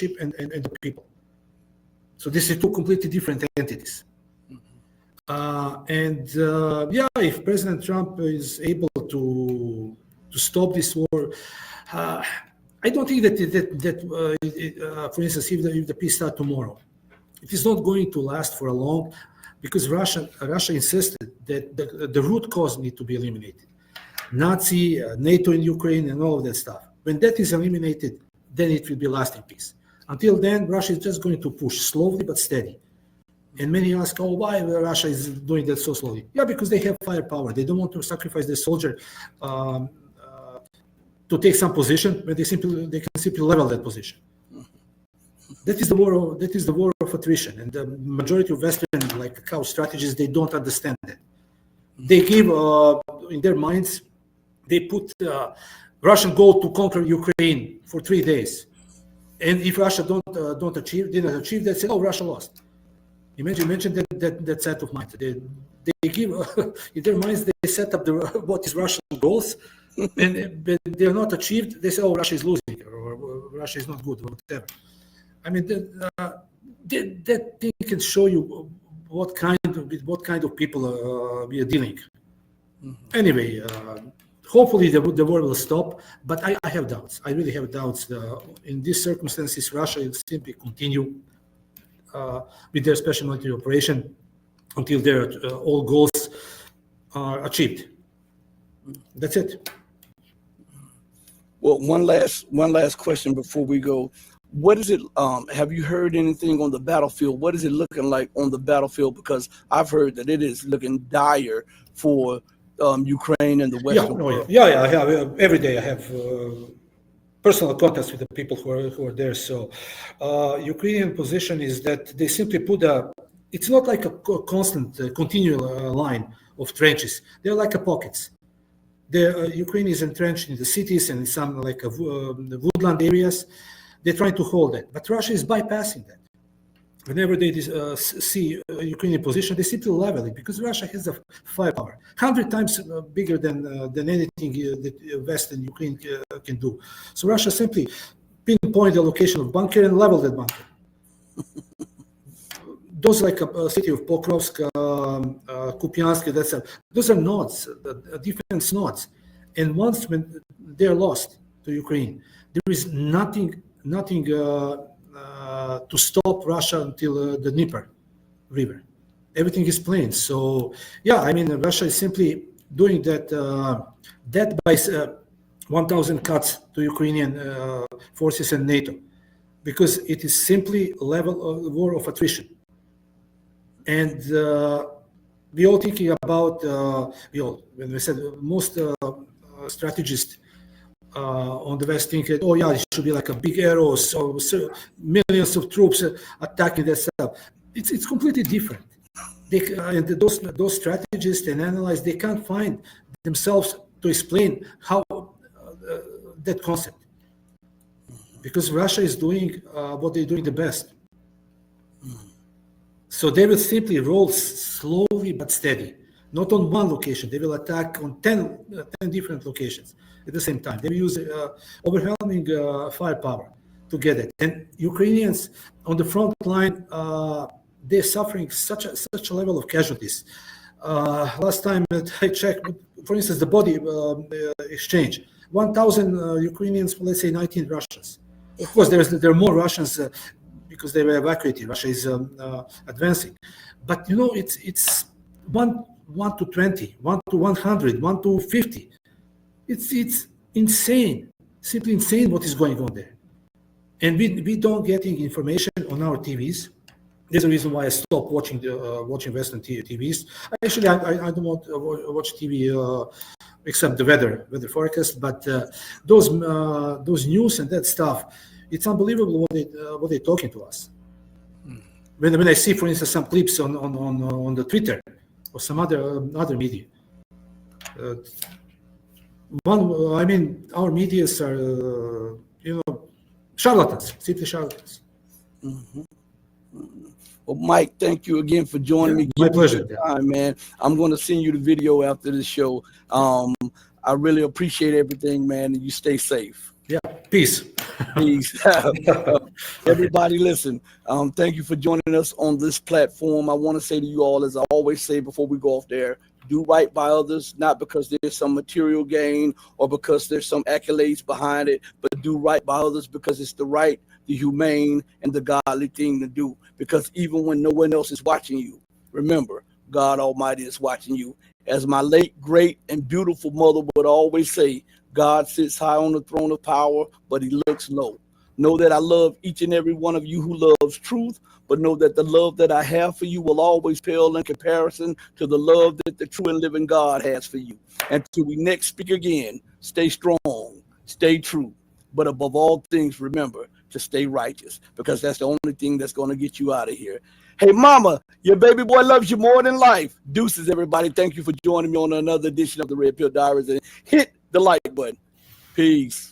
leadership and the people. So this is two completely different entities. If President Trump is able to stop this war, I don't think that for instance, if the peace starts tomorrow, it is not going to last for a long, because Russia insisted that the root cause need to be eliminated. Nazi, NATO in Ukraine, and all of that stuff. When that is eliminated, then it will be lasting peace. Until then, Russia is just going to push slowly but steady. And many ask, oh, why Russia is doing that so slowly? Yeah, because they have firepower. They don't want to sacrifice their soldier to take some position, but they can simply level that position. That is the war of attrition, and the majority of Western cow strategists, they don't understand that. They give in their minds, they put Russian goal to conquer Ukraine for 3 days, and if Russia didn't achieve, they say, oh, Russia lost. Imagine that set of mind. They give in their minds, they set up what is Russian goals, and they're not achieved. They say, oh, Russia is losing, or Russia is not good, or whatever. I mean, that thing can show you what kind of people we are dealing. Anyway, hopefully the war will stop, but I have doubts. I really have doubts. In these circumstances, Russia will simply continue with their special military operation until their all goals are achieved. That's it. Well, one last question before we go. What is it? Have you heard anything on the battlefield? What is it looking like on the battlefield? Because I've heard that it is looking dire for Ukraine and the Western world. Yeah. I have every day. I have personal contacts with the people who are there. So, Ukrainian position is that they simply put it's not like a constant, continual line of trenches. They're like pockets. Ukraine is entrenched in the cities and in some the woodland areas. They're trying to hold it, but Russia is bypassing that. Whenever they see a Ukrainian position, they simply level it, because Russia has a firepower 100 times bigger than anything that Western Ukraine can do. So Russia simply pinpoint the location of bunker and level that bunker. Those like a city of Pokrovsk, Kupiansk, those are nodes, defense nodes. And once when they're lost to Ukraine, there is nothing to stop Russia until the Dnieper River. Everything is plain. So, Russia is simply doing that by 1,000 cuts to Ukrainian forces and NATO, because it is simply a level of war of attrition. And we all thinking about, when we said most strategists on the West think, oh yeah, it should be like a big arrows, so millions of troops attacking that stuff. It's completely different. And those strategists and analysts, they can't find themselves to explain how that concept, because Russia is doing what they're doing the best. So they will simply roll slowly but steady, not on one location. They will attack on 10 different locations at the same time. They will use overwhelming firepower to get it. And Ukrainians on the front line, they're suffering such a level of casualties. Last time I checked, for instance, the body exchange, 1,000 Ukrainians, let's say 19 Russians. Of course, there are more Russians because they were evacuated. Russia is advancing. But, it's 1 to 20, 1 to 100, 1 to 50. It's insane, simply insane what is going on there. And we don't getting information on our TVs. There's a reason why I stopped watching Western TVs. Actually, I don't want to watch TV except the weather forecast. But those news and that stuff, it's unbelievable what they're talking to us. When I see, for instance, some clips on the Twitter or some other media, our medias are charlatans, simply charlatans. Mm-hmm. Well, Mike, thank you again for joining me. My pleasure, time, man. I'm going to send you the video after the show. I really appreciate everything, man, and you stay safe. Yeah, peace. Peace. Everybody, listen. Thank you for joining us on this platform. I want to say to you all, as I always say before we go off there, do right by others, not because there's some material gain or because there's some accolades behind it, but do right by others because it's the right, the humane, and the godly thing to do. Because even when no one else is watching you, remember, God Almighty is watching you. As my late, great, and beautiful mother would always say, God sits high on the throne of power, but he looks low. Know that I love each and every one of you who loves truth, but know that the love that I have for you will always pale in comparison to the love that the true and living God has for you. Until we next speak again, stay strong, stay true, but above all things, remember to stay righteous, because that's the only thing that's going to get you out of here. Hey, mama, your baby boy loves you more than life. Deuces, everybody. Thank you for joining me on another edition of the Red Pill Diaries. And hit the like button. Peace.